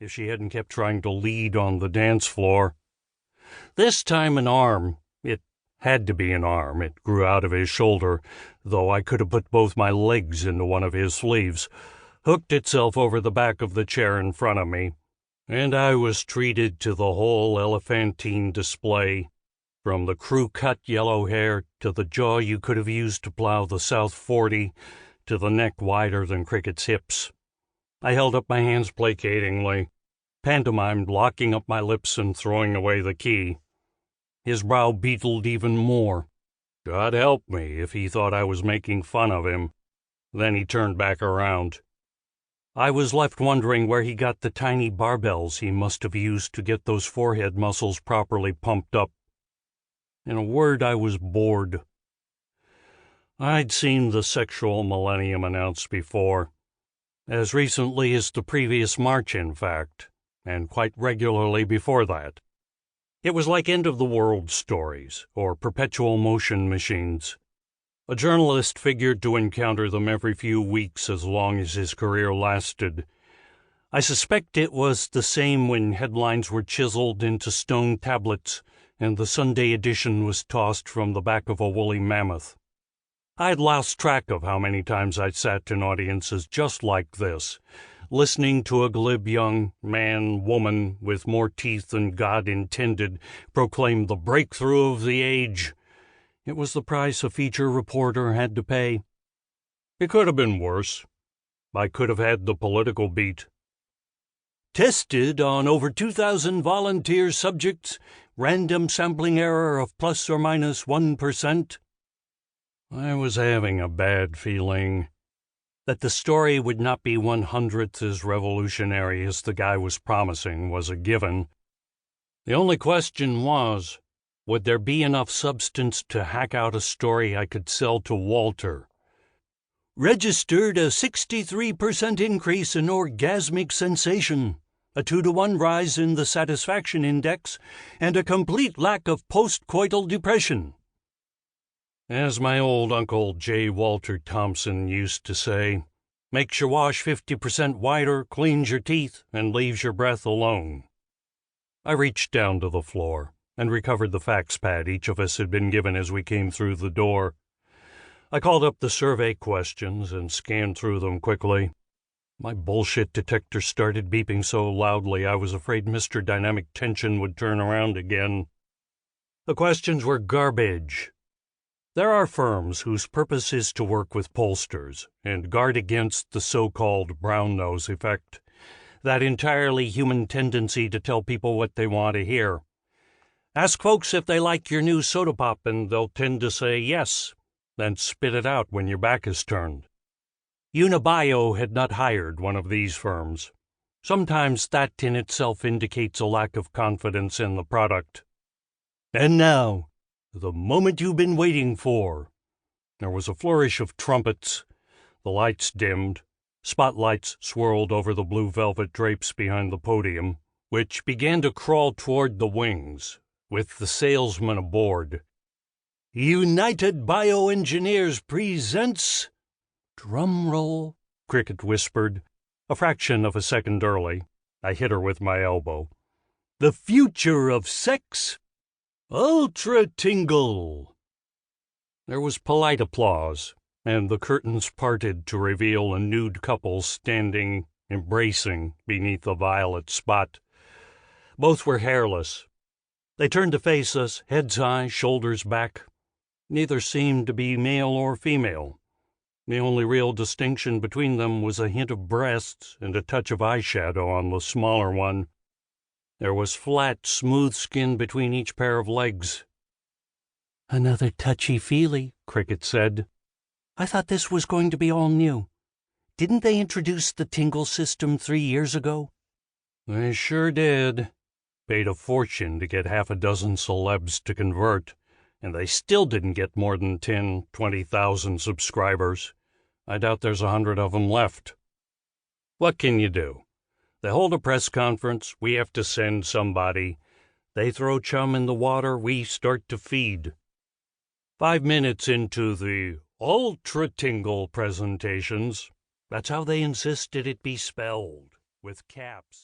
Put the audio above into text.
if she hadn't kept trying to lead on the dance floor. This time an arm. It had to be an arm. It grew out of his shoulder, though I could have put both my legs into one of his sleeves, hooked itself over the back of the chair in front of me, and I was treated to the whole elephantine display, from the crew-cut yellow hair to the jaw you could have used to plow the South 40 to the neck wider than Cricket's hips. I held up my hands placatingly, pantomimed locking up my lips and throwing away the key. His brow beetled even more. God help me if he thought I was making fun of him. Then he turned back around. I was left wondering where he got the tiny barbells he must have used to get those forehead muscles properly pumped up. In a word, I was bored. I'd seen the sexual millennium announced before, as recently as the previous March, in fact, and quite regularly before that. It was like end-of-the-world stories, or perpetual motion machines. A journalist figured to encounter them every few weeks as long as his career lasted. I suspect it was the same when headlines were chiseled into stone tablets and the Sunday edition was tossed from the back of a woolly mammoth. I'd lost track of how many times I'd sat in audiences just like this, listening to a glib young man-woman with more teeth than God intended proclaim the breakthrough of the age. It was the price a feature reporter had to pay. It could have been worse. I could have had the political beat. Tested on over 2,000 volunteer subjects, random sampling error of plus or minus 1%. I was having a bad feeling. That the story would not be 1/100th as revolutionary as the guy was promising was a given. The only question was, would there be enough substance to hack out a story I could sell to Walter? Registered a 63% increase in orgasmic sensation, a 2-to-1 rise in the satisfaction index, and a complete lack of post-coital depression. As my old Uncle J. Walter Thompson used to say, makes your wash 50% whiter, cleans your teeth, and leaves your breath alone. I reached down to the floor and recovered the fax pad each of us had been given as we came through the door. I called up the survey questions and scanned through them quickly. My bullshit detector started beeping so loudly I was afraid Mr. Dynamic Tension would turn around again. The questions were garbage. There are firms whose purpose is to work with pollsters and guard against the so-called brown nose effect, that entirely human tendency to tell people what they want to hear. Ask folks if they like your new soda pop and they'll tend to say yes, then spit it out when your back is turned. Unabridged had not hired one of these firms. Sometimes that in itself indicates a lack of confidence in the product. And now, the moment you've been waiting for. There was a flourish of trumpets. The lights dimmed. Spotlights swirled over the blue velvet drapes behind the podium, which began to crawl toward the wings, with the salesman aboard. United Bioengineers presents... Drum roll, Cricket whispered. A fraction of a second early, I hit her with my elbow. The future of sex... Ultra Tingle. There was polite applause, and the curtains parted to reveal a nude couple standing, embracing, beneath a violet spot. Both were hairless. They turned to face us, heads high, shoulders back. Neither seemed to be male or female. The only real distinction between them was a hint of breasts and a touch of eyeshadow on the smaller one. There was flat, smooth skin between each pair of legs. Another touchy-feely, Cricket said. I thought this was going to be all new. Didn't they introduce the tingle system 3 years ago? They sure did. Paid a fortune to get half a dozen celebs to convert, and they still didn't get more than 10,000-20,000 subscribers. I doubt there's 100 of them left. What can you do? They hold a press conference, we have to send somebody. They throw chum in the water, we start to feed. 5 minutes into the Ultra Tingle presentations, that's how they insisted it be spelled, with caps.